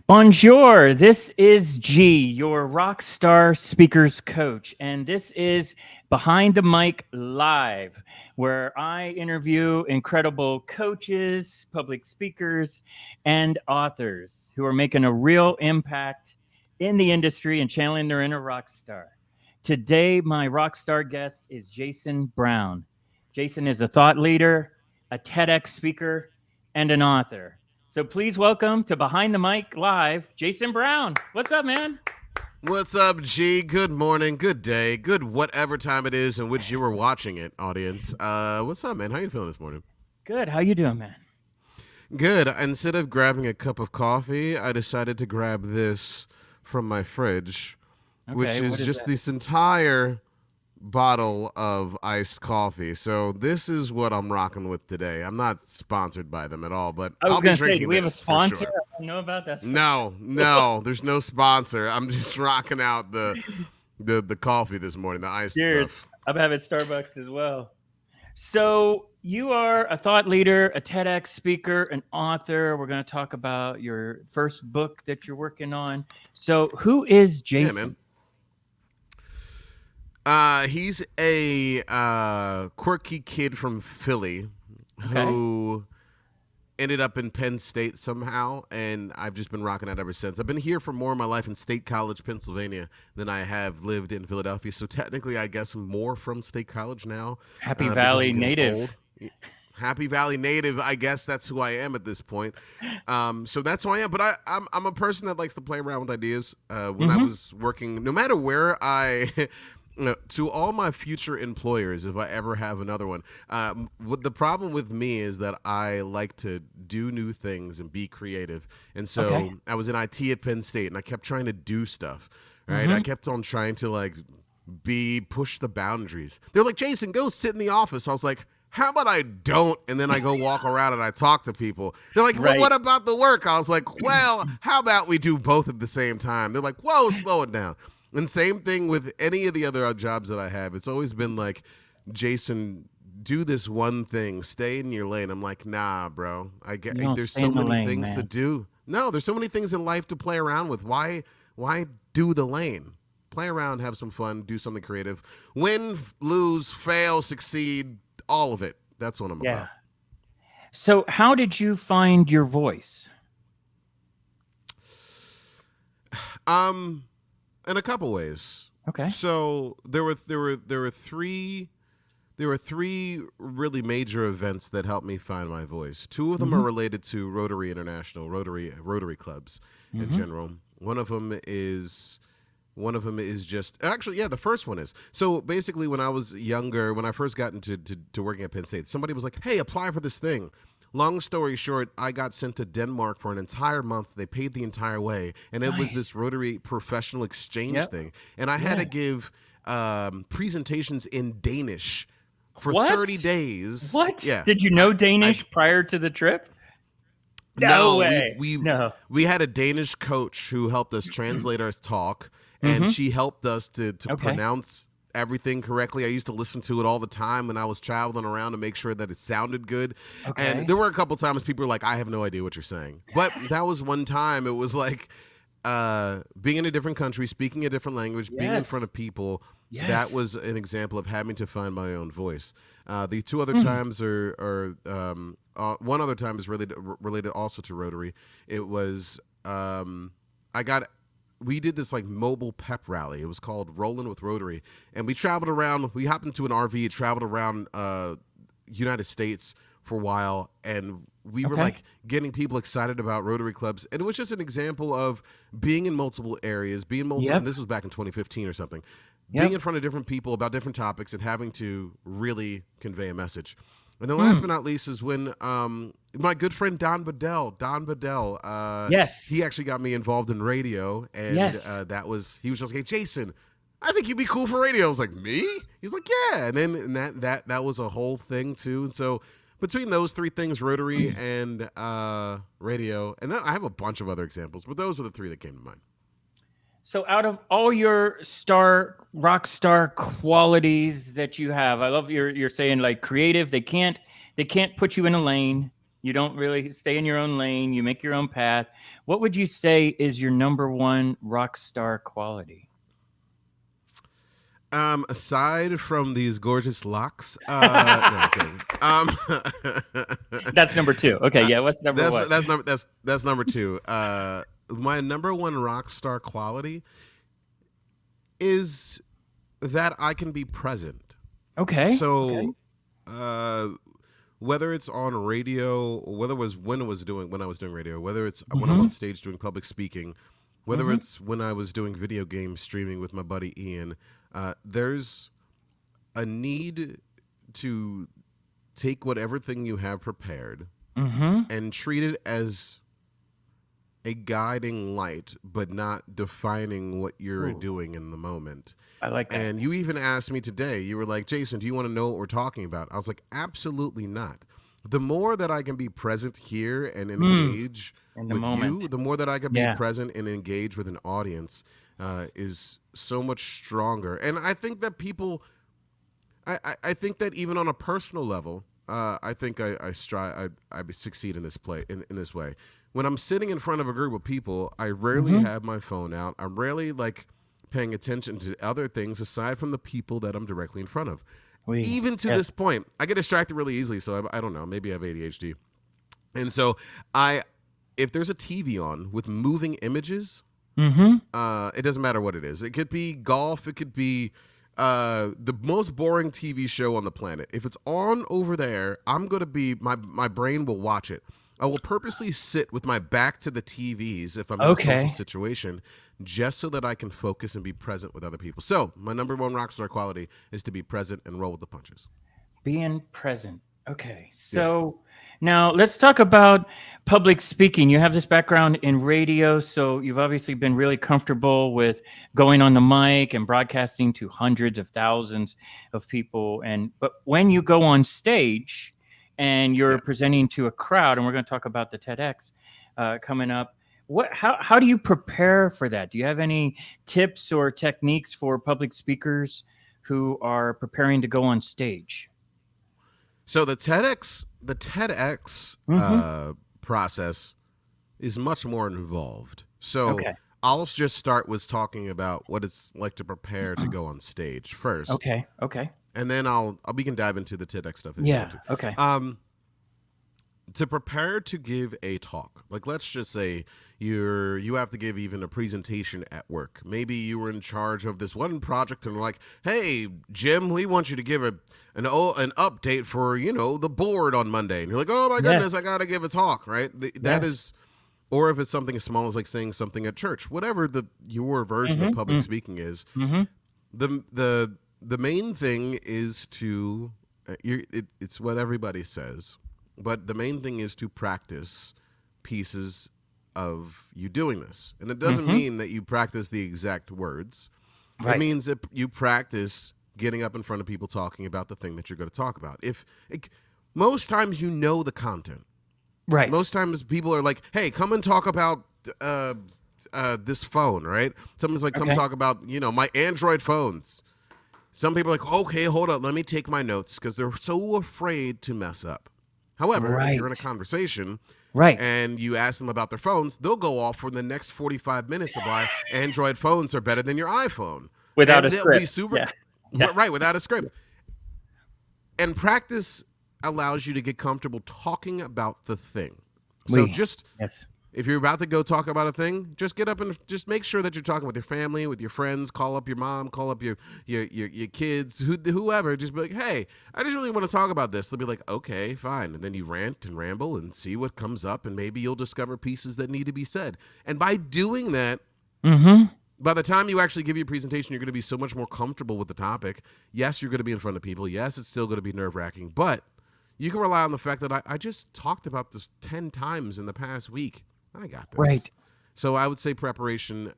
Bonjour, this is G, your rock star speakers coach, and this is Behind the Mic Live, where I interview incredible coaches, public speakers, and authors who are making a real impact in the industry and channeling their inner rock star. Today, my rock star guest is Jason Browne. Jason is a thought leader, a TEDx speaker, and an author. So please welcome to Behind the Mic Live, Jason Browne. What's up, man? What's up, G? Good morning, good day, good whatever time it is in which you were watching it, audience. What's up, man? How you feeling this morning? Good. How you doing, man? Good. Instead of grabbing a cup of coffee, I decided to grab this from my fridge, which Okay, is what is just that? this entire bottle of iced coffee. So this is what I'm rocking with today. I'm not sponsored by them at all, but I was I'll be going to say, drinking do we have a this for sponsor? sure. I don't know about that. No, there's no sponsor. I'm just rocking out the coffee this morning, the iced Cheers. stuff. I'm having Starbucks as well. So you are a thought leader, a TEDx speaker, an author. We're going to talk about your first book that you're working on. So who is Yeah, Jason? man. He's a quirky kid from Philly Okay. who ended up in Penn State somehow, and I've just been rocking out ever since. I've been here for more of my life in State College, Pennsylvania, than I have lived in Philadelphia. So technically, I guess I'm more from State College now. Happy Because Valley I'm getting native. old. Happy Valley native, I guess that's who I am at this point. So that's who I am. But I'm a person that likes to play around with ideas. When I was working, no matter where to all my future employers, if I ever have another one, what the problem with me is that I like to do new things and be creative. And so Okay. I was in IT at Penn State, and I kept trying to do stuff. Right, I kept on trying to push the boundaries. They're like, Jason, go sit in the office. I was like, how about I don't? And then I go walk around and I talk to people. They're like, well, Right. what about the work? I was like, well, how about we do both at the same time? They're like, whoa, slow it down. And same thing with any of the other jobs that I have. It's always been like, Jason, do this one thing. Stay in your lane. I'm like, nah, bro. You don't There's stay so in the many lane, things man. to do. No, there's so many things in life to play around with. Why do the lane? Play around, have some fun, do something creative. Win, lose, fail, succeed, all of it. That's what I'm Yeah. about. So how did you find your voice? In a couple ways. Okay. So there were three really major events that helped me find my voice. Two of them are related to Rotary International, Rotary clubs in general. One of them is just actually, yeah, the first one is. So basically, when I was younger, when I first got into working at Penn State, somebody was like, hey, apply for this thing. Long story short, I got sent to Denmark for an entire month. They paid the entire way. And it was this Rotary professional exchange thing. And I had to give presentations in Danish for 30 days. What? Yeah. Did you know Danish prior to the trip? No way. We had a Danish coach who helped us translate our talk, and she helped us to pronounce everything correctly. I used to listen to it all the time when I was traveling around to make sure that it sounded good. Okay. And there were a couple times people were like, I have no idea what you're saying. But that was one time. It was like being in a different country, speaking a different language, being in front of people. That was an example of having to find my own voice. The two other times are one other time is related also to Rotary. It was we did this mobile pep rally. It was called Rollin' with Rotary, and we traveled around. We hopped into an RV, traveled around United States for a while, and we were getting people excited about Rotary clubs, and it was just an example of being in multiple areas, and this was back in 2015 or something, being in front of different people about different topics and having to really convey a message. And then last but not least is when my good friend Don Bedell, he actually got me involved in radio, and he was just like, hey, Jason, I think you'd be cool for radio. I was like, me? He's like, yeah. And then that was a whole thing too. And so between those three things, Rotary and radio, and then I have a bunch of other examples, but those were the three that came to mind. So out of all your rock star qualities that you have, I love you're saying creative. They can't put you in a lane. You don't really stay in your own lane. You make your own path. What would you say is your number one rock star quality? Aside from these gorgeous locks, no, I'm kidding. That's number two. Okay, uh, yeah. What's number one? that's number two. My number one rock star quality is that I can be present. Okay. Okay. So, uh, whether it's on radio, or whether it was when I was doing radio, whether it's when I'm Mm-hmm. on stage doing public speaking, whether Mm-hmm. it's when I was doing video game streaming with my buddy Ian, there's a need to take whatever thing you have prepared Mm-hmm. and treat it as a guiding light, but not defining what you're Ooh, doing in the moment. I like that. And you even asked me today, you were like, Jason, do you want to know what we're talking about? I was like, absolutely not. The more that I can be present here and Mm, engage in the with you, moment. the more that I can be Yeah. present and engage with an audience is so much stronger. And I think that I think that even on a personal level, I think I strive, I succeed in this in this way. When I'm sitting in front of a group of people, I rarely Mm-hmm. have my phone out. I'm rarely like paying attention to other things aside from the people that I'm directly in front of. We. Even to Yes. this point, I get distracted really easily. So I don't know. Maybe I have ADHD. And so I, if there's a TV on with moving images, Mm-hmm. it doesn't matter what it is. It could be golf. It could be the most boring TV show on the planet. If it's on over there, I'm gonna be my brain will watch it. I will purposely sit with my back to the TVs if I'm in a social Okay. situation, just so that I can focus and be present with other people. So my number one rockstar quality is to be present and roll with the punches. Being present. Okay. Yeah. So now let's talk about public speaking. You have this background in radio, so you've obviously been really comfortable with going on the mic and broadcasting to hundreds of thousands of people. And but when you go on stage and you're Yeah. presenting to a crowd, and we're going to talk about the TEDx coming up. How do you prepare for that? Do you have any tips or techniques for public speakers who are preparing to go on stage? So the TEDx Mm-hmm. process is much more involved. So Okay. I'll just start with talking about what it's like to prepare to go on stage first, Okay. Okay. and then we can dive into the TEDx stuff if you want Yeah. to. Okay. To prepare to give a talk, like let's just say you have to give even a presentation at work. Maybe you were in charge of this one project and like, hey Jim, we want you to give an update for the board on Monday, and you're like, oh my goodness, I Yes. gotta give a talk, right? That Yes. is, or if it's something as small as like saying something at church, whatever your version of public Mm-hmm. speaking is, Mm-hmm. the main thing is to it's what everybody says, but the main thing is to practice pieces of you doing this. And it doesn't Mm-hmm. mean that you practice the exact words. It Right. means that you practice getting up in front of people talking about the thing that you're going to talk about. If it, most times you know the content. Right. Most times people are like, "Hey, come and talk about this phone," right? Someone's like, "Come Okay. talk about my Android phones." Some people are like, "Okay, hold up, let me take my notes," because they're so afraid to mess up. However, if you're in a Right. conversation Right. and you ask them about their phones, they'll go off for the next 45 minutes of why Android phones are better than your iPhone. Without And a they'll be script. super Yeah. Yeah. right without a script. And practice allows you to get comfortable talking about the thing. So We. just Yes. if you're about to go talk about a thing, just get up and just make sure that you're talking with your family, with your friends. Call up your mom, call up your kids, whoever. Just be like, hey, I just really want to talk about this. They'll be like, okay, fine. And then you rant and ramble and see what comes up, and maybe you'll discover pieces that need to be said. And by doing that, Mm-hmm. by the time you actually give your presentation, you're going to be so much more comfortable with the topic. Yes, you're going to be in front of people. Yes, it's still going to be nerve-wracking, but you can rely on the fact that I just talked about this 10 times in the past week. I got this. Right. So I would say preparation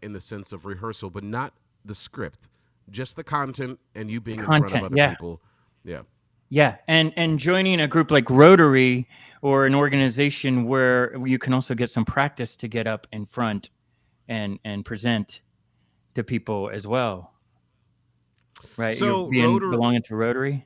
in the sense of rehearsal, but not the script, just the content and you being in front of Content. other Yeah. people. Yeah. Yeah. And joining a group like Rotary or an organization where you can also get some practice to get up in front and present to people as well. Right. You're So being belonging to Rotary.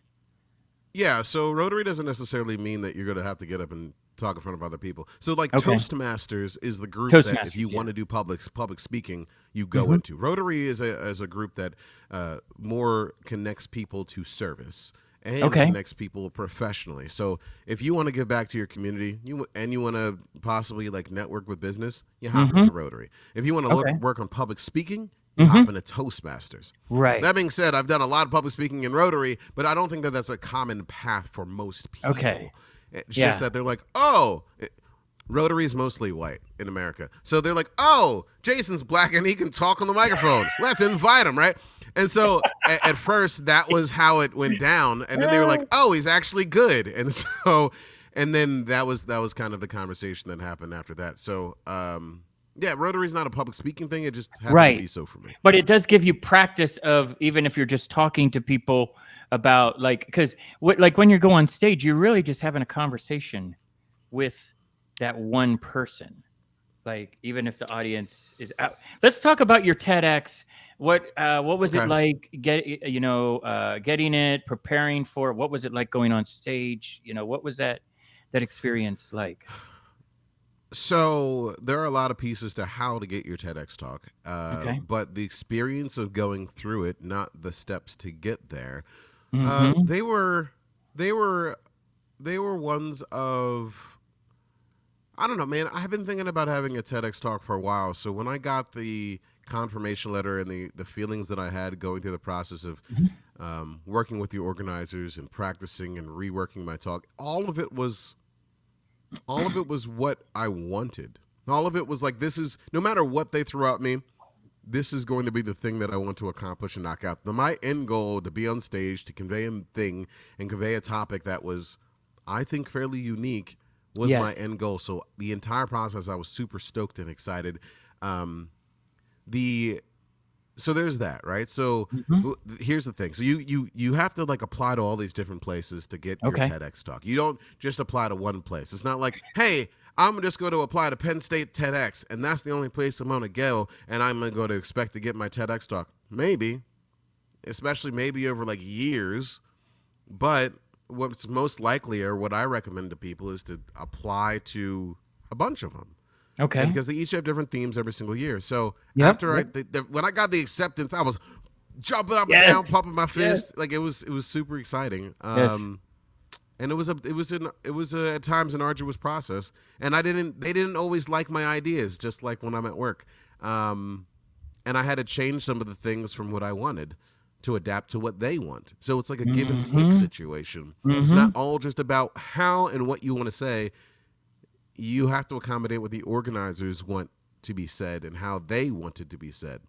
yeah, so Rotary doesn't necessarily mean that you're going to have to get up and talk in front of other people. So like Okay. Toastmasters is the group that if Toastmasters. you Yeah. want to do public speaking, you go Hmm. into. Rotary is a group that more connects people to service and Okay. connects people professionally. So if you want to give back to your community, you want to possibly like network with business, you hop Hmm. into Rotary. If you want to Okay. work on public speaking, you hop Hmm. into Toastmasters. Right. That being said, I've done a lot of public speaking in Rotary, but I don't think that that's a common path for most Okay. people. It's just Yeah. that they're like, oh, Rotary is mostly white in America. So they're like, oh, Jason's black and he can talk on the microphone. Let's invite him, right? And so at first, that was how it went down. And then they were like, oh, he's actually good. And so, and then that was kind of the conversation that happened after that. So, yeah, Rotary's not a public speaking thing. It just happened to Right. be so for me. But it does give you practice of, even if you're just talking to people about, like, because like when you go on stage, you're really just having a conversation with that one person. Like, even if the audience is out. Let's talk about your TEDx. What was it Okay. like getting it, preparing for it? What was it like going on stage? What was that experience like? So there are a lot of pieces to how to get your TEDx talk, Okay. but the experience of going through it, not the steps to get there. Mm-hmm. They were, they were, they were ones of, I don't know, man. I've been thinking about having a TEDx talk for a while. So when I got the confirmation letter and the feelings that I had going through the process of working with the organizers and practicing and reworking my talk, all of it was what I wanted. All of it was like, this is, no matter what they threw at me, this is going to be the thing that I want to accomplish and knock out. My end goal, to be on stage, to convey a thing and convey a topic that was, I think, fairly unique, was my Yes. end goal. So the entire process, I was super stoked and excited. The So there's that, right? So Mm-hmm. here's the thing. So you have to like apply to all these different places to get your Okay. TEDx talk. You don't just apply to one place. It's not like, hey, I'm just going to apply to Penn State TEDx, and that's the only place I'm going to go, and I'm going to expect to get my TEDx talk. Maybe, especially maybe over like years, but what's most likely, or what I recommend to people, is to apply to a bunch of them. And Okay. because they each have different themes every single year. So Yep. after Yep. when I got the acceptance, I was jumping up and Yes. down, pumping my Yes. fist. Like it was super exciting. Yes. And it was at times an arduous process. And they didn't always like my ideas, just like when I'm at work. And I had to change some of the things from what I wanted to adapt to what they want. So it's like a give and take Mm-hmm. situation. It's Mm-hmm. not all just about how and what you want to say. You have to accommodate what the organizers want to be said and how they want it to be said.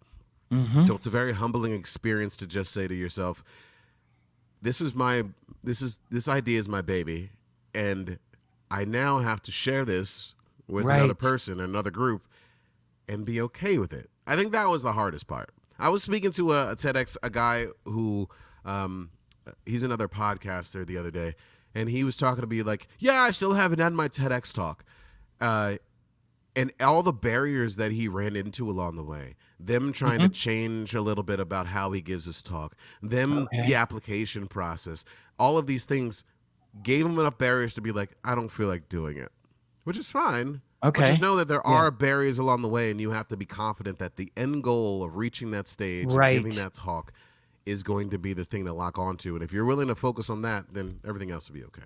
Mm-hmm. So it's a very humbling experience to just say to yourself, this idea is my baby, and I now have to share this with another Right. person, another group, and be okay with it. I think that was the hardest part. I was speaking to a TEDx, a guy who, he's another podcaster the other day, and he was talking to me like, yeah, I still haven't done my TEDx talk. And all the barriers that he ran into along the way, them trying to Mm-hmm. change a little bit about how he gives his talk, them, the Okay. application process, all of these things gave him enough barriers to be like, I don't feel like doing it, which is fine. But just Okay. know that there Yeah. are barriers along the way, and you have to be confident that the end goal of reaching that stage and giving Right. that talk is going to be the thing to lock onto. And if you're willing to focus on that, then everything else will be okay.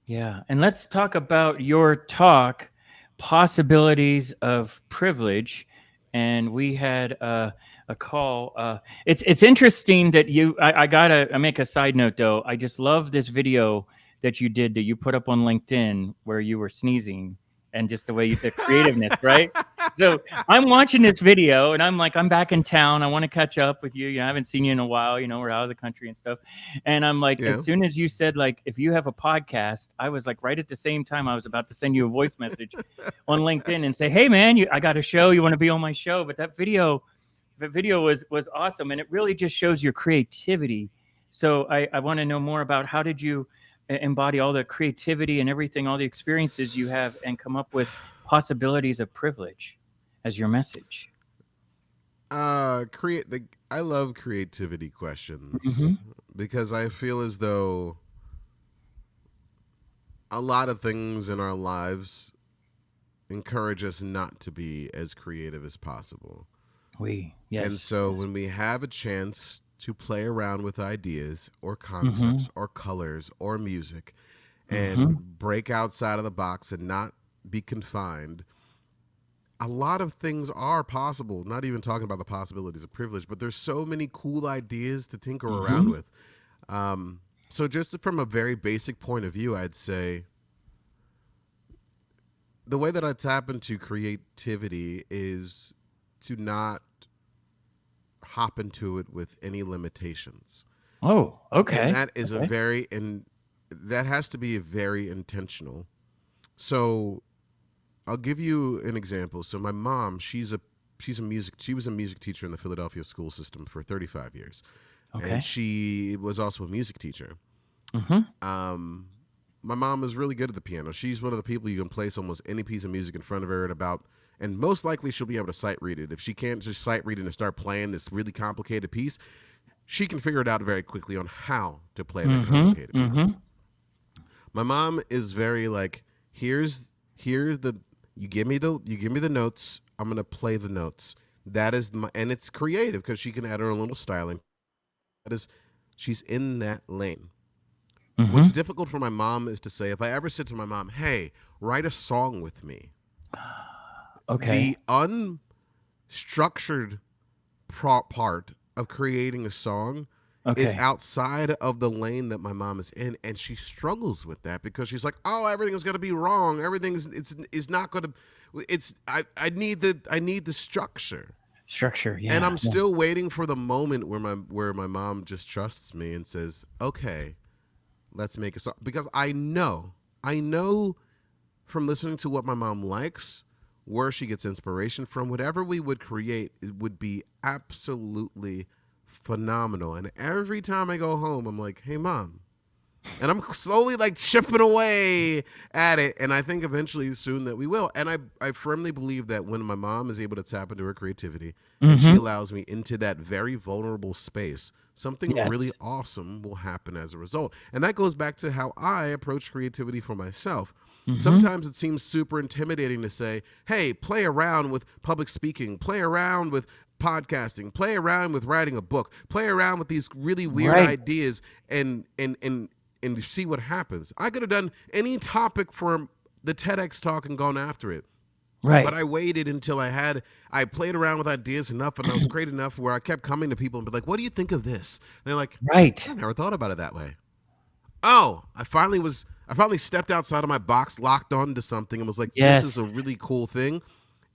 Yeah. And let's talk about your talk, possibilities of privilege. And we had a call. It's interesting that I gotta make a side note though. I just love this video that you did, that you put up on LinkedIn, where you were sneezing, and just the way the creativeness, right? So I'm watching this video and I'm like, I'm back in town. I want to catch up with you. I haven't seen you in a while. We're out of the country and stuff. And I'm like, Yeah. as soon as you said, like, if you have a podcast, I was like, right at the same time, I was about to send you a voice message on LinkedIn and say, hey man, I got a show. You want to be on my show? But that video was awesome. And it really just shows your creativity. So I want to know more about, how did you embody all the creativity and everything, all the experiences you have, and come up with possibilities of privilege as your message? I love creativity questions Mm-hmm. because I feel as though a lot of things in our lives encourage us not to be as creative as possible. And Yes. so when we have a chance to play around with ideas or Mm-hmm. concepts or colors or music Mm-hmm. and break outside of the box and not be confined, a lot of things are possible. Not even talking about the possibilities of privilege, but there's so many cool ideas to tinker around Mm-hmm. with. So just from a very basic point of view, I'd say the way that I tap into creativity is to not hop into it with any limitations. Oh, And okay. that is a Okay. very and that has to be very intentional. So I'll give you an example. So my mom, she was a music teacher in the Philadelphia school system for 35 years. And Okay. she was also a music teacher. Mm-hmm. Um my mom is really good at the piano. She's one of the people you can place almost any piece of music in front of her and most likely she'll be able to sight read it. If she can't just sight read it and start playing this really complicated piece, she can figure it out very quickly on how to play that Mm-hmm. complicated piece. Mm-hmm. My mom is very like, here's the you give me the notes, I'm gonna play the notes. That is my and it's creative because she can add her own little styling. That is, she's in that lane. What's Mm-hmm. difficult for my mom is to say, if I ever said to my mom, hey, write a song with me, Okay. the unstructured part of creating a song is Okay. outside of the lane that my mom is in, and she struggles with that because she's like, oh, everything is going to be wrong, everything is not going to, it's I need the structure. Structure. And Yeah. I'm Yeah. still waiting for the moment where my mom just trusts me and says, okay, let's make a song, because I know from listening to what my mom likes, where she gets inspiration from, whatever we would create, it would be absolutely phenomenal. And every time I go home, I'm like, hey, mom. And I'm slowly like chipping away at it. And I think eventually soon that we will. And I firmly believe that when my mom is able to tap into her creativity and she Mm-hmm. allows me into that very vulnerable space, something really Yes. awesome will happen as a result. And that goes back to how I approach creativity for myself. Mm-hmm. Sometimes it seems super intimidating to say, hey, play around with public speaking, play around with podcasting, play around with writing a book, play around with these really weird Right. ideas and see what happens. I could have done any topic for the TEDx talk and gone after it. But Right. I waited until I played around with ideas enough and I was great enough where I kept coming to people and be like, what do you think of this? And they're like, I Right. never thought about it that way. Oh, I finally stepped outside of my box, locked onto something, and was like, this is a Yes. really cool thing.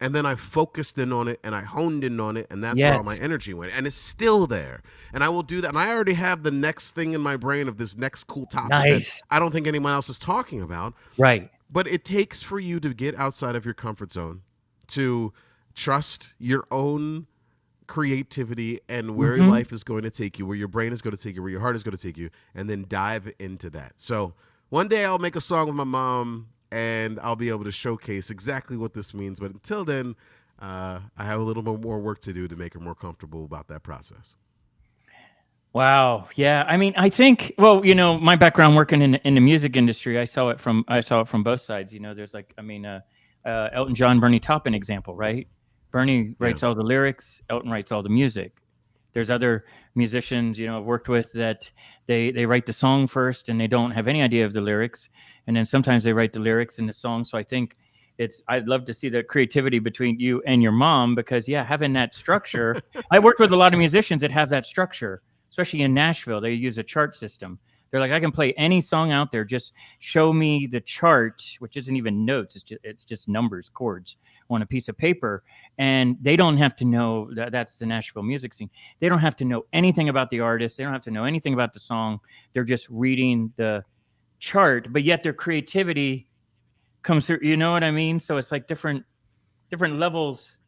And then I focused in on it and I honed in on it, and that's where all my Yes. energy went. And it's still there. And I will do that. And I already have the next thing in my brain of this next cool topic that Nice. I don't think anyone else is talking about. Right. But it takes for you to get outside of your comfort zone, to trust your own creativity and where Mm-hmm. life is going to take you, where your brain is going to take you, where your heart is going to take you, and then dive into that. So one day I'll make a song with my mom and I'll be able to showcase exactly what this means. But until then, I have a little bit more work to do to make her more comfortable about that process. Wow. Yeah. I mean, I think, well, my background working in the music industry, I saw it from both sides. There's like, I mean, Elton John, Bernie Taupin example, right? Bernie Yeah. writes all the lyrics, Elton writes all the music. There's other musicians, I've worked with that they write the song first and they don't have any idea of the lyrics. And then sometimes they write the lyrics in the song. So I think I'd love to see the creativity between you and your mom because, yeah, having that structure. I worked with a lot of musicians that have that structure, especially in Nashville. They use a chart system. They're like, I can play any song out there. Just show me the chart, which isn't even notes. It's just numbers, chords on a piece of paper. And they don't have to know that that's the Nashville music scene. They don't have to know anything about the artist. They don't have to know anything about the song. They're just reading the chart, but yet their creativity comes through. You know what I mean? So it's like different levels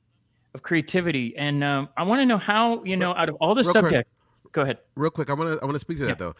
of creativity. And I want to know how, But out of all the real quick, subjects, go ahead. I want to speak to Yeah. that though.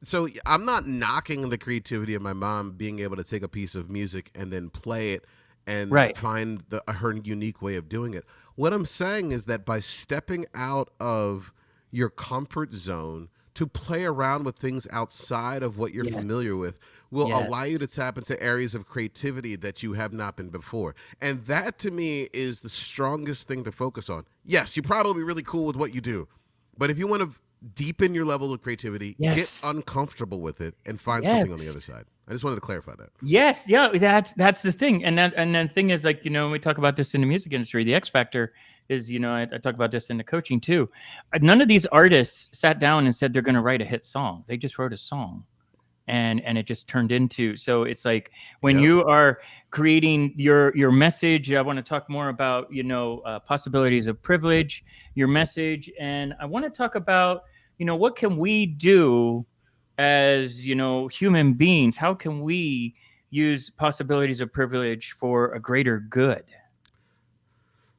So I'm not knocking the creativity of my mom being able to take a piece of music and then play it and Right. find her unique way of doing it. What I'm saying is that by stepping out of your comfort zone to play around with things outside of what you're familiar Yes. with will allow you Yes. to tap into areas of creativity that you have not been before. And that to me is the strongest thing to focus on. Yes, you're probably really cool with what you do, but if you want to deepen your level of creativity, get Yes. uncomfortable with it and find something on the other Yes. side. I just wanted to clarify that. Yes, yeah, that's the thing, and then thing is, like, we talk about this in the music industry. The X factor is, I talk about this in the coaching too. None of these artists sat down and said they're going to write a hit song. They just wrote a song, and it just turned into. So it's like when Yep. you are creating your message. I want to talk more about possibilities of privilege, your message, and I want to talk about what can we do as human beings. How can we use possibilities of privilege for a greater good?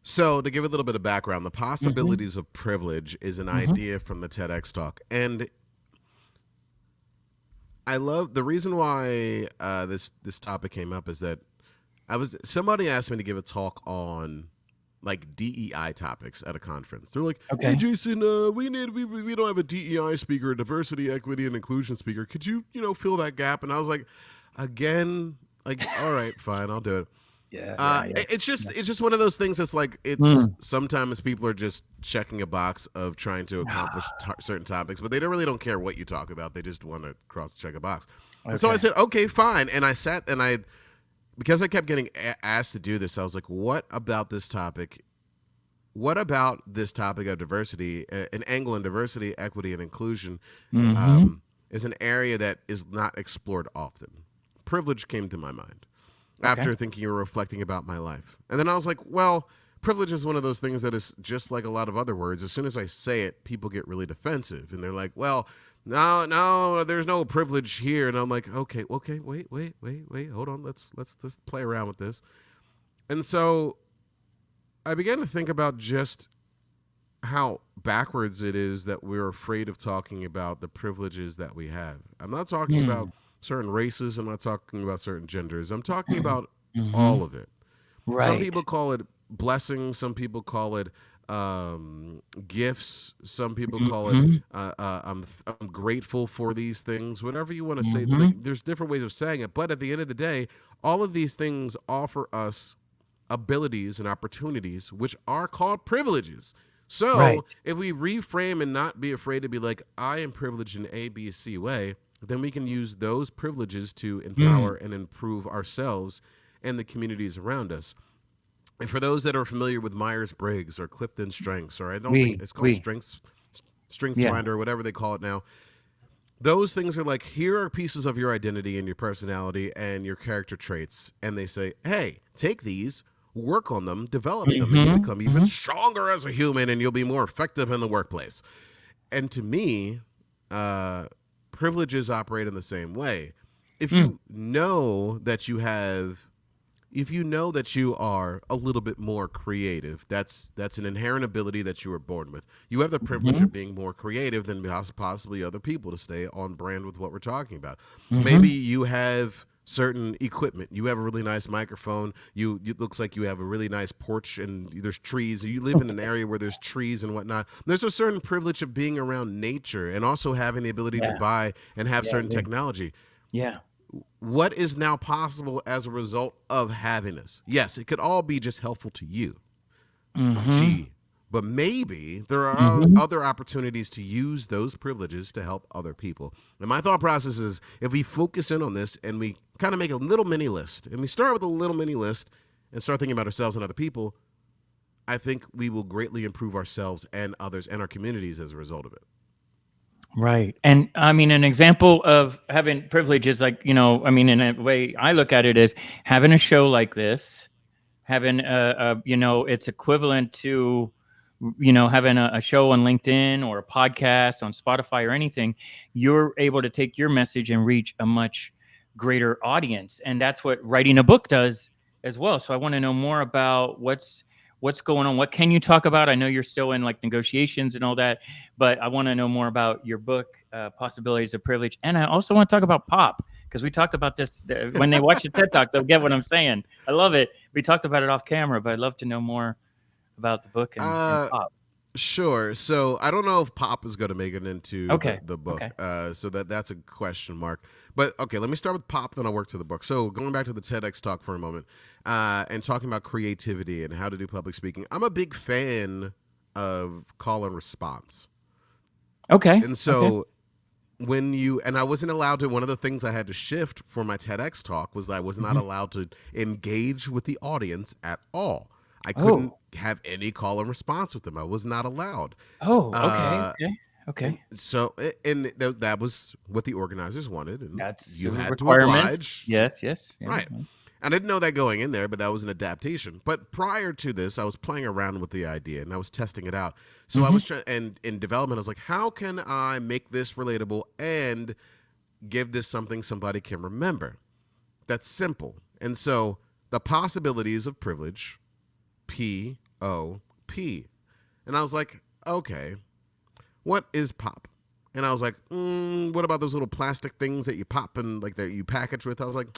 So, to give a little bit of background, the Mm-hmm. possibilities of privilege is an Mm-hmm. idea from the TEDx talk. And I love the reason why this topic came up is that somebody asked me to give a talk on like DEI topics at a conference. They're like, "Hey, Okay. Jason, we don't have a DEI speaker, a diversity, equity, and inclusion speaker. Could you fill that gap?" And I was like, again, like, all right, fine, I'll do it. Yeah. Yeah. It's just one of those things that's like it's Mm. sometimes people are just checking a box of trying to accomplish certain topics, but they don't care what you talk about. They just want to check a box. And so I Okay. said, okay, fine. And I sat and because I kept getting asked to do this, I was like, what about this topic? What about this topic of diversity, an angle in diversity, equity, and inclusion, Mm-hmm. um, is an area that is not explored often? Privilege came to my mind Okay. after thinking or reflecting about my life. And then I was like, well, privilege is one of those things that is just like a lot of other words. As soon as I say it, people get really defensive and they're like, well, no, there's no privilege here. And I'm like, okay, wait, hold on. Let's play around with this. And so I began to think about just how backwards it is that we're afraid of talking about the privileges that we have. I'm not talking Mm. about certain races. I'm not talking about certain genders. I'm talking about Mm-hmm. all of it. Some Right. people call it blessings. Some people call it gifts. Some people call it Mm-hmm. I'm grateful for these things. Whatever you want to say, like Mm-hmm. there's different ways of saying it. But at the end of the day, all of these things offer us abilities and opportunities, which are called privileges. So Right. if we reframe and not be afraid to be like, I am privileged in A, B, C way, then we can use those privileges to Mm. empower and improve ourselves and the communities around us. And for those that are familiar with Myers Briggs or Clifton Strengths, or I don't think it's called We. Strengths Yeah. Finder or whatever they call it now, those things are like, here are pieces of your identity and your personality and your character traits. And they say, hey, take these, work on them, develop them, and you'll Mm-hmm. become even Mm-hmm. stronger as a human and you'll be more effective in the workplace. And to me, uh, privileges operate in the same way. If Mm. you know that you have if you know that you are a little bit more creative, that's an inherent ability that you were born with. You have the privilege Mm-hmm. of being more creative than possibly other people to stay on brand with what we're talking about. Maybe Mm-hmm. you have certain equipment. You have a really nice microphone. It looks like you have a really nice porch and there's trees. You live in an area where there's trees and whatnot. There's a certain privilege of being around nature and also having the ability to Yeah. buy and have Yeah. certain technology. Yeah. What is now possible as a result of having this? Yes, it could all be just helpful to you. Mm-hmm. Gee, but maybe there are Mm-hmm. other opportunities to use those privileges to help other people. And my thought process is if we focus in on this and we kind of make a little mini list and we start with a little mini list and start thinking about ourselves and other people, I think we will greatly improve ourselves and others and our communities as a result of it. Right. And I mean, an example of having privilege is like, I mean, in a way I look at it is having a show like this, having it's equivalent to, having a show on LinkedIn or a podcast on Spotify or anything. You're able to take your message and reach a much greater audience. And that's what writing a book does as well. So I want to know more about what's going on. What can you talk about? I know you're still in like negotiations and all that, but I want to know more about your book, Possibilities of Privilege. And I also want to talk about pop because we talked about this when they watch the TED Talk, they'll get what I'm saying. I love it. We talked about it off camera, but I'd love to know more about the book and Uh, pop. Sure. So I don't know if pop is going to make it into Okay. the book. Okay. So that's a question mark. But okay, let me start with pop, then I'll work to the book. So going back to the TEDx talk for a moment, and talking about creativity and how to do public speaking. I'm a big fan of call and response, Okay. and Okay. so I wasn't allowed to. One of the things I had to shift for my TEDx talk was I was not Hmm. allowed to engage with the audience at all. I couldn't Oh. have any call and response with them. I was not allowed. Oh. Okay. Uh, Okay. and Okay. so, that was what the organizers wanted, and That's a you had to requirement. oblige. Yes. Yes. Yeah. Right. I didn't know that going in there, but that was an adaptation. But prior to this, I was playing around with the idea and I was testing it out. So I Mm-hmm. was trying, and in development, I was like, how can I make this relatable and give this something somebody can remember? That's simple. And so the possibilities of privilege, POP. And I was like, okay, what is pop? And I was like, what about those little plastic things that you pop and like that you package with? I was like,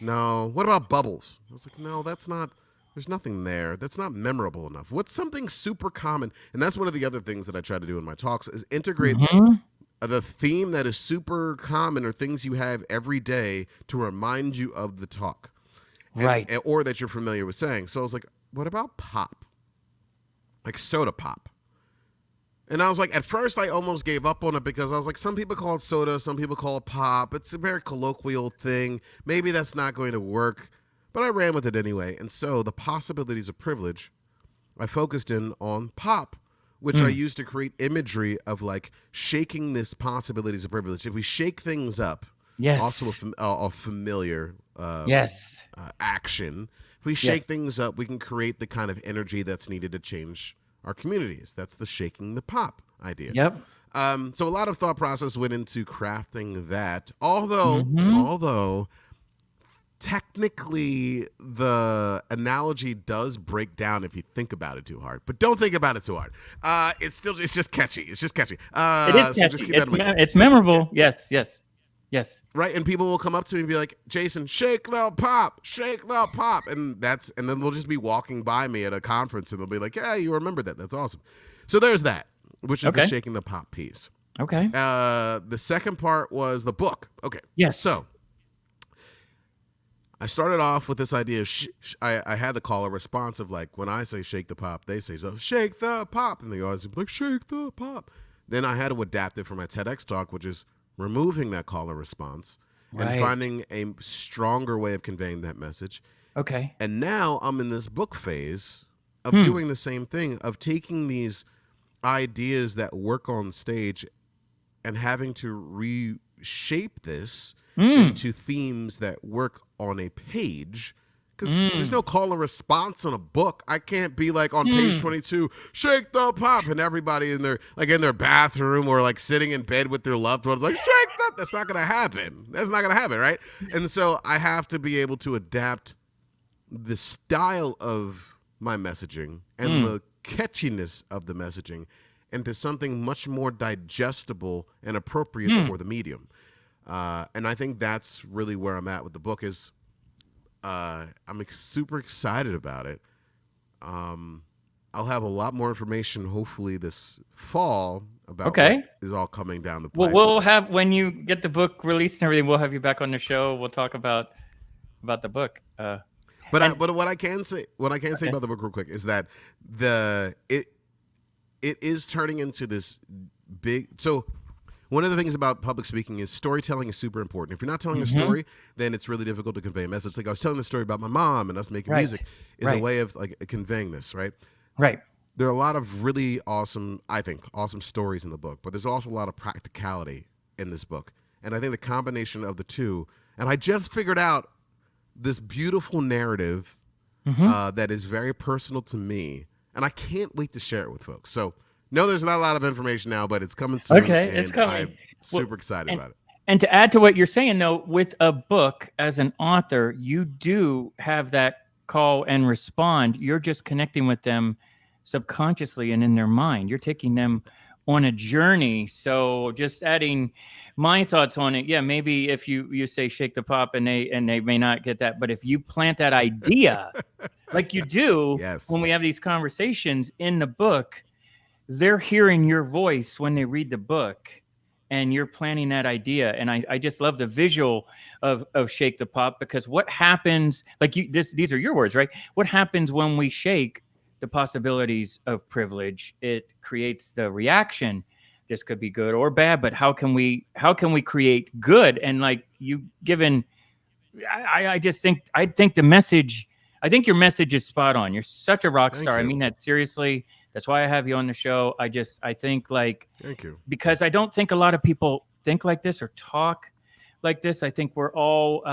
no. What about bubbles? I was like, no, that's not. There's nothing there. That's not memorable enough. What's something super common? And that's one of the other things that I try to do in my talks is integrate Mm-hmm. the theme that is super common or things you have every day to remind you of the talk, Right. or that you're familiar with saying. So I was like, what about pop? Like soda pop. And I was like, at first, I almost gave up on it because I was like, some people call it soda, some people call it pop. It's a very colloquial thing. Maybe that's not going to work. But I ran with it anyway. And so the possibilities of privilege, I focused in on pop, which I Mm. used to create imagery of like shaking this possibilities of privilege. If we shake things up, also Yes. a familiar Yes. action. If we Yes. shake things up, we can create the kind of energy that's needed to change our communities. That's the shaking the pop idea. Yep. So a lot of thought process went into crafting that. Although technically the analogy does break down if you think about it too hard, but don't think about it too hard. It's just catchy. It's just catchy. It is So just catchy. keep that in mind. It's memorable. Yes. Yes. Yes. Right, and people will come up to me and be like, Jason, shake little pop, shake little pop. And then they'll just be walking by me at a conference and they'll be like, yeah, you remember that. That's awesome. So there's that, which is the Okay. shaking the pop piece. Okay. The second part was the book. Okay. Yes. So I started off with this idea of I had the caller response of like, when I say shake the pop, they say, so shake the pop. And the audience would be like, shake the pop. Then I had to adapt it for my TEDx talk, which is removing that caller response and Right. finding a stronger way of conveying that message. Okay. And now I'm in this book phase of Hmm. doing the same thing, of taking these ideas that work on stage and having to reshape this into themes that work on a page. Because there's no call and response on a book. I can't be like on page 22, shake the pop, and everybody in their bathroom or like sitting in bed with their loved ones like shake that. That's not gonna happen. That's not gonna happen, right? And so I have to be able to adapt the style of my messaging and the catchiness of the messaging into something much more digestible and appropriate for the medium. And I think that's really where I'm at with the book is I'm super excited about it. I'll have a lot more information hopefully this fall about what is all coming down the Well, pipe. we'll have when you get the book released and everything. We'll have you back on the show. We'll talk about the book. But what I can say about the book real quick is that it is turning into this big. So one of the things about public speaking is storytelling is super important. If you're not telling a story, then it's really difficult to convey a message. Like I was telling the story about my mom and us making music is a way of like conveying this, right? Right. There are a lot of really awesome, I think, awesome stories in the book, but there's also a lot of practicality in this book. And I think the combination of the two, and I just figured out this beautiful narrative that is very personal to me, and I can't wait to share it with folks. So, no, there's not a lot of information now, but it's coming soon. Okay, it's coming. I'm super excited about it. And to add to what you're saying, though, with a book as an author, you do have that call and respond. You're just connecting with them subconsciously and in their mind. You're taking them on a journey. So just adding my thoughts on it, yeah, maybe if you say shake the pop and they may not get that, but if you plant that idea like you do Yes. when we have these conversations in the book, they're hearing your voice when they read the book, and you're planning that idea. And I just love the visual of Shake the Pop, because what happens, like these are your words, right? What happens when we shake the possibilities of privilege? It creates the reaction. This could be good or bad, but how can we create good? And like you given, I think the message, I think your message is spot on. You're such a rock Thank star. I you. mean that seriously. That's why I have you on the show. I think like, Thank you. because I don't think a lot of people think like this or talk like this. I think we're all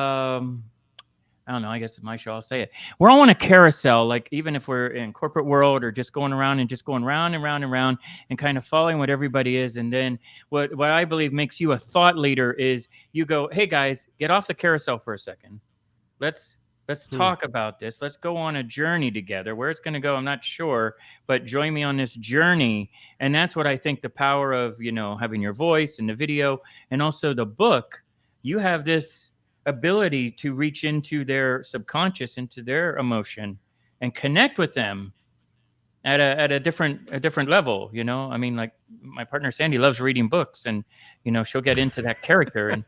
I don't know, I guess it's my show, I'll say it. We're all on a carousel, like even if we're in corporate world, or just going around and just going round and round and round and kind of following what everybody is. And then what I believe makes you a thought leader is you go, hey guys, get off the carousel for a second. Let's Hmm. talk about this. Let's go on a journey together. Where it's going to go, I'm not sure, but join me on this journey. And that's what I think the power of, having your voice and the video and also the book. You have this ability to reach into their subconscious, into their emotion, and connect with them at a different level. I mean, like my partner Sandy loves reading books, and she'll get into that character, and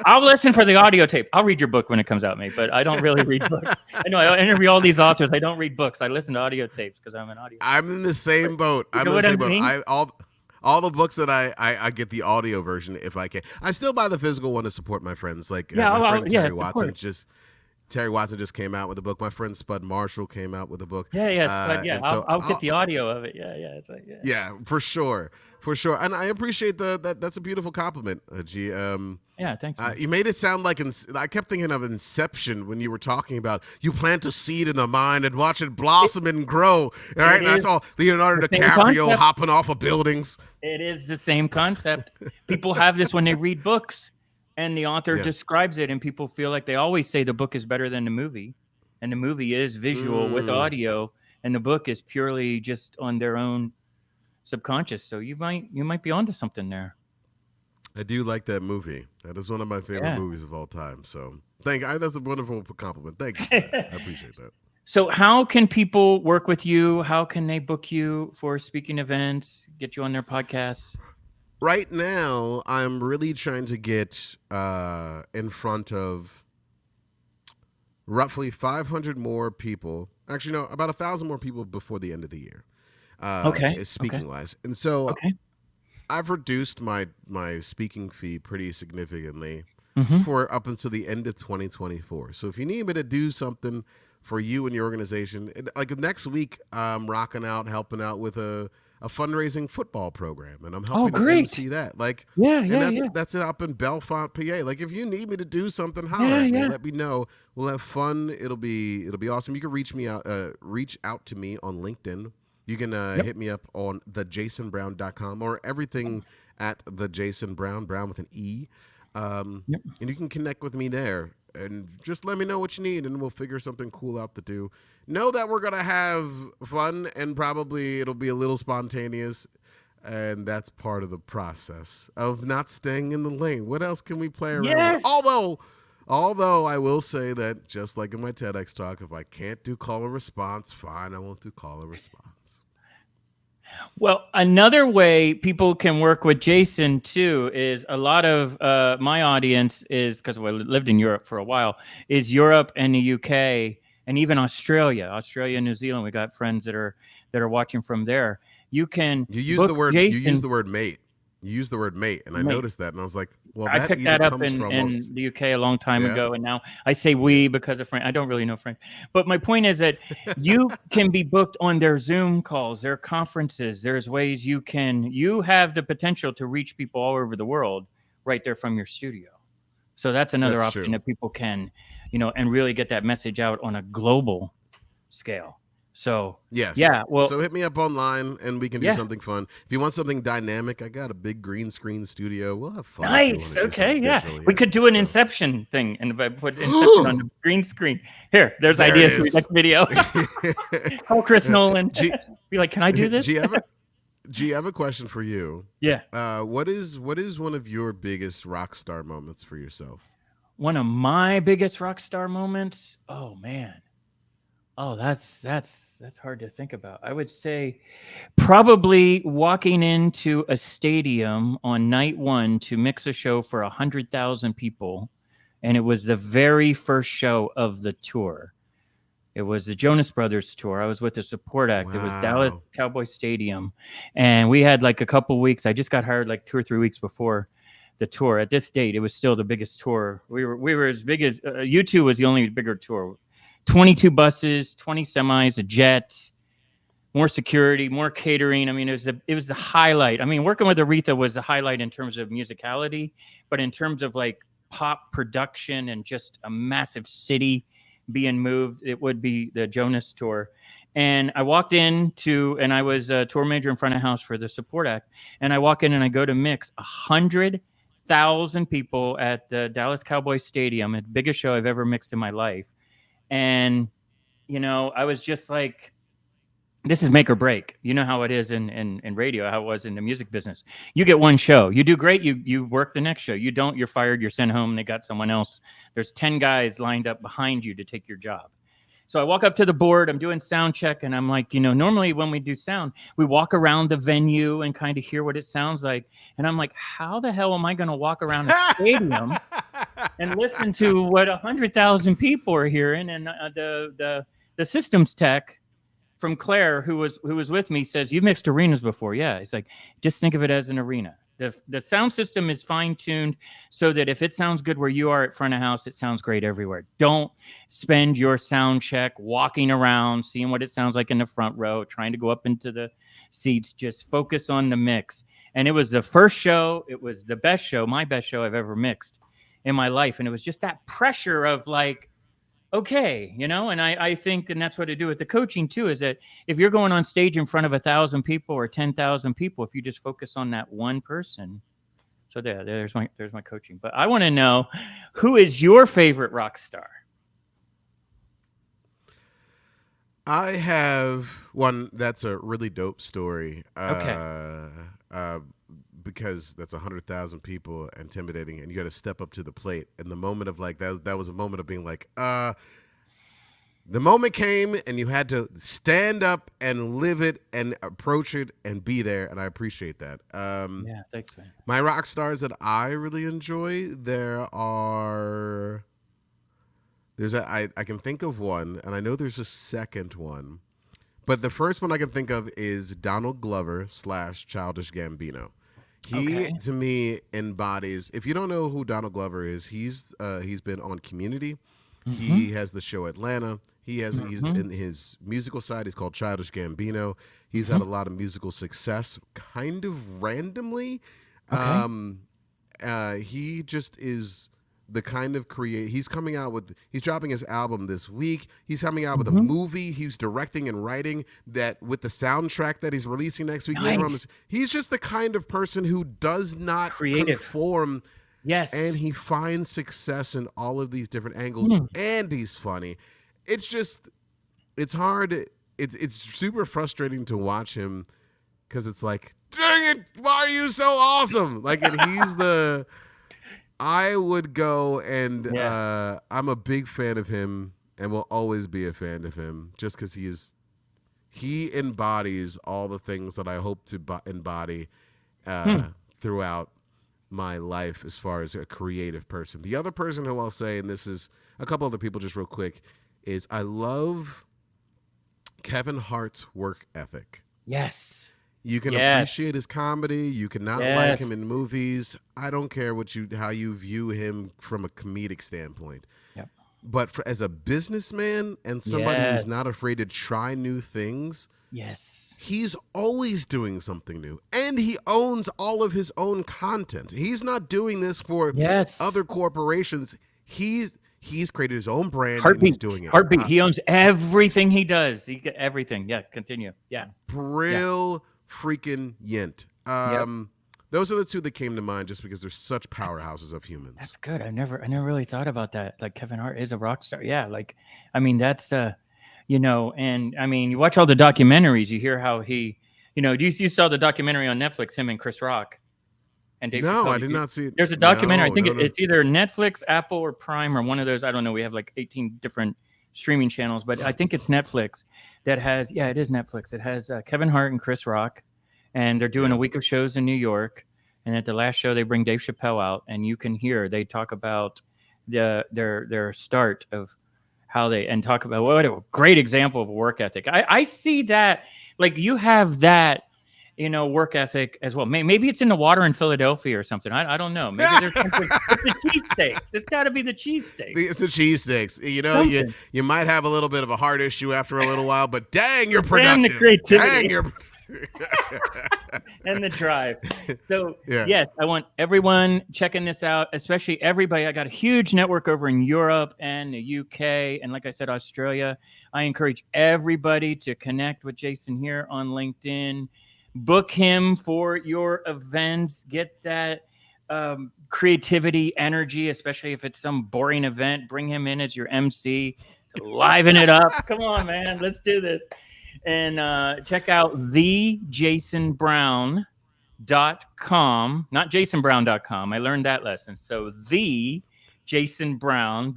I'll listen for the audio tape. I'll read your book when it comes out, mate, but I don't really read books. I know I interview all these authors. I don't read books. I listen to audio tapes because I'm an audio. I'm in the same boat. You I'm know in the what I same boat. mean? All the books that I get the audio version if I can. I still buy the physical one to support my friends. Like Yeah, my friend yeah, support. Terry Watson just came out with a book. My friend Spud Marshall came out with a book. Yeah, yes, but yeah, And I'll, so I'll get the audio of it. Yeah, yeah, it's like yeah. yeah, for sure, and I appreciate that's a beautiful compliment, G. Yeah, thanks, man. You made it sound like I kept thinking of Inception when you were talking about you plant a seed in the mind and watch it blossom and grow. All right, and I saw Leonardo the same DiCaprio concept. hopping off of buildings. It is the same concept. People have this when they read books, and the author Yeah. describes it, and people feel like they always say the book is better than the movie, and the movie is visual with audio, and the book is purely just on their own subconscious. So you might be onto something there. I do like that movie. That is one of my favorite Yeah. movies of all time. So that's a wonderful compliment. Thank you for that. I appreciate that. So how can people work with you? How can they book you for speaking events, get you on their podcasts? Right now, I'm really trying to get in front of roughly 500 more people. Actually, no, about 1,000 more people before the end of the year. Okay. Speaking wise, and so Okay. I've reduced my speaking fee pretty significantly Mm-hmm. for up until the end of 2024. So if you need me to do something for you and your organization, like next week, I'm helping out with a fundraising football program, and I'm helping to Great. MC that. Like, Yeah, and yeah, yeah. that's up in Belfont, PA. Like, if you need me to do something, holler Yeah, at me. yeah. Let me know. We'll have fun. It'll be awesome. You can reach out to me on LinkedIn. You can hit me up on thejasonbrowne.com or everything at the Jason Browne, Brown with an E. And you can connect with me there and just let me know what you need, and we'll figure something cool out to do. Know that we're going to have fun, and probably it'll be a little spontaneous, and that's part of the process of not staying in the lane. What else can we play around with? Yes. Although I will say that, just like in my TEDx talk, if I can't do call and response, fine, I won't do call and response. Well, another way people can work with Jason too is a lot of my audience is, because we lived in Europe for a while, is Europe and the UK and even Australia, and New Zealand. We got friends that are watching from there. You can book You use Jason. the word mate. You use the word mate, and I Mate. noticed that, and I was like, well, I that picked either that up comes in, from in the UK a long time Yeah. ago, and now I say we because of French. I don't really know French. But my point is that you can be booked on their Zoom calls, their conferences. There's ways you have the potential to reach people all over the world right there from your studio. So that's another That's option true. that people can, and really get that message out on a global scale. So Yes. yeah, well, So hit me up online, and we can do yeah. something fun. If you want something dynamic, I got a big green screen studio. We'll have fun. Nice. If you want to do Okay. something Yeah. digitally. We could do an So. Inception thing, and if I put Inception on the green screen. Here, there's There ideas it for the is. next video. Call Chris Nolan. G, Be like, can I do this? G, I have a question for you. Yeah. What is one of your biggest rock star moments for yourself? One of my biggest rock star moments. Oh man. Oh, that's hard to think about. I would say probably walking into a stadium on night one to mix a show for 100,000 people, and it was the very first show of the tour. It was the Jonas Brothers tour. I was with the support act. It was Wow. Dallas Cowboy Stadium, and we had like a couple weeks. I just got hired like 2 or 3 weeks before the tour. At this date, it was still the biggest tour. We were as big as U2 was the only bigger tour. 22 buses, 20 semis, a jet, more security, more catering. I mean, it was the highlight. I mean, working with Aretha was the highlight in terms of musicality, but in terms of like pop production and just a massive city being moved, it would be the Jonas tour. And I walked and I was a tour manager in front of house for the support act. And I walk in and I go to mix 100,000 people at the Dallas Cowboys Stadium, the biggest show I've ever mixed in my life. And I was just like, this is make or break. You know how it is in radio, how it was in the music business. You get one show, you do great, you work the next show. You don't, you're fired, you're sent home, they got someone else. There's 10 guys lined up behind you to take your job. So I walk up to the board, I'm doing sound check, and I'm like, normally when we do sound, we walk around the venue and kind of hear what it sounds like. And I'm like, how the hell am I going to walk around a stadium and listen to what 100,000 people are hearing? And the systems tech from Claire, who was with me, says, "You've mixed arenas before." Yeah. It's like, just think of it as an arena. The sound system is fine-tuned so that if it sounds good where you are at front of house, it sounds great everywhere. Don't spend your sound check walking around, seeing what it sounds like in the front row, trying to go up into the seats. Just focus on the mix. And it was the first show. It was the best show, my best show I've ever mixed in my life. And it was just that pressure of like, okay, and I think, and that's what I do with the coaching too, is that if you're going on stage in front of 1,000 people or 10,000 people, if you just focus on that one person. So there's my coaching. But I want to know, who is your favorite rock star? I have one that's a really dope story. Okay. Because that's 100,000 people, intimidating, and you got to step up to the plate. And the moment of like that was a moment of being like, the moment came, and you had to stand up and live it and approach it and be there. And I appreciate that. Yeah, thanks, man. My rock stars that I really enjoy, I can think of one, and I know there's a second one, but the first one I can think of is Donald Glover / Childish Gambino. He, to me, embodies. If you don't know who Donald Glover is, he's been on Community. Mm-hmm. He has the show Atlanta. He's in his musical side. He's called Childish Gambino. He's had a lot of musical success, kind of randomly. Okay. He just is the kind of he's dropping his album this week. He's coming out with a movie he's directing and writing that with the soundtrack that he's releasing next week. Nice. He's just the kind of person who does not conform. Yes. And he finds success in all of these different angles, and he's funny. It's hard. It's super frustrating to watch him because it's like, dang it, why are you so awesome? Like, and he's I would go and I'm a big fan of him and will always be a fan of him just because he embodies all the things that I hope to embody throughout my life as far as a creative person. The other person who I'll say, and this is a couple other people just real quick, is I love Kevin Hart's work ethic. Yes. You can appreciate his comedy. You cannot like him in movies. I don't care how you view him from a comedic standpoint. Yep. But as a businessman and somebody who's not afraid to try new things, he's always doing something new. And he owns all of his own content. He's not doing this for other corporations. He's created his own brand. Heartbeat. And he's doing it. Heartbeat. He owns everything he does. He get everything. Yeah. Continue. Yeah. Brill freaking yint. Those are the two that came to mind just because they're such powerhouses of humans. That's good. I never really thought about that. Like, Kevin Hart is a rock star. Yeah. Like, I mean, that's and I mean, you watch all the documentaries, you hear how he, you saw the documentary on Netflix, him and Chris Rock. And Dave Chappelle. I did not see it. There's a documentary. I think it's either Netflix, Apple, or Prime, or one of those. I don't know. We have like 18 different streaming channels, but I think it's Netflix that has. Yeah, it is Netflix. It has Kevin Hart and Chris Rock, and they're doing a week of shows in New York. And at the last show, they bring Dave Chappelle out, and you can hear they talk about their start of how they and talk about what a great example of work ethic. I see that like you have that work ethic as well. Maybe it's in the water in Philadelphia or something. I don't know. Maybe there's something. It's the cheesesteaks. It's got to be the cheesesteaks. It's the cheesesteaks. You might have a little bit of a heart issue after a little while, but dang, you're productive. And the creativity. Dang, you're and the drive. So yes, I want everyone checking this out, especially everybody. I got a huge network over in Europe and the UK, and like I said, Australia. I encourage everybody to connect with Jason here on LinkedIn. Book him for your events. Get that creativity, energy, especially if it's some boring event. Bring him in as your MC to liven it up. Come on, man. Let's do this. And check out thejasonbrowne.com, not jasonbrowne.com. I learned that lesson. So thejasonbrowne,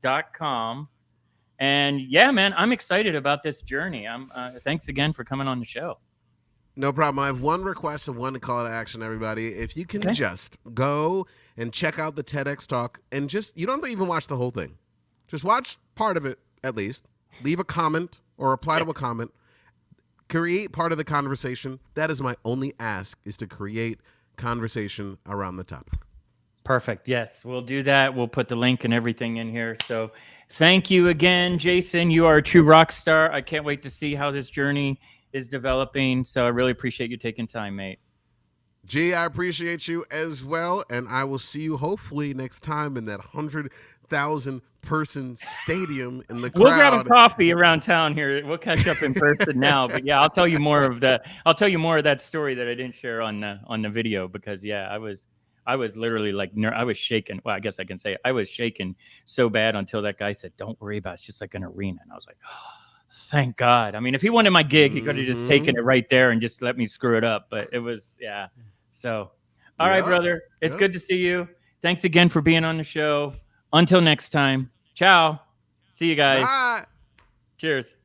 BROWNE.com. And yeah, man, I'm excited about this journey. Thanks again for coming on the show. No problem. I have one request and one call to action, everybody. If you can just go and check out the TEDx talk and you don't even watch the whole thing. Just watch part of it at least. Leave a comment or reply to a comment. Create part of the conversation. That is my only ask, is to create conversation around the topic. Perfect. Yes, we'll do that. We'll put the link and everything in here. So thank you again, Jason. You are a true rock star. I can't wait to see how this journey is developing. So I really appreciate you taking time, mate. G, I appreciate you as well. And I will see you hopefully next time in that 100,000 person stadium in the crowd. We'll grab a coffee around town here. We'll catch up in person now. But yeah, I'll tell you more of that story that I didn't share on the video, because I was literally like, I was shaking. Well, I guess I can say I was shaking so bad until that guy said, "Don't worry about it. It's just like an arena." And I was like, oh, thank God. I mean, if he wanted my gig, he could have just taken it right there and just let me screw it up. But it was, So, all right, brother. It's good to see you. Thanks again for being on the show. Until next time. Ciao. See you guys. Bye. Cheers.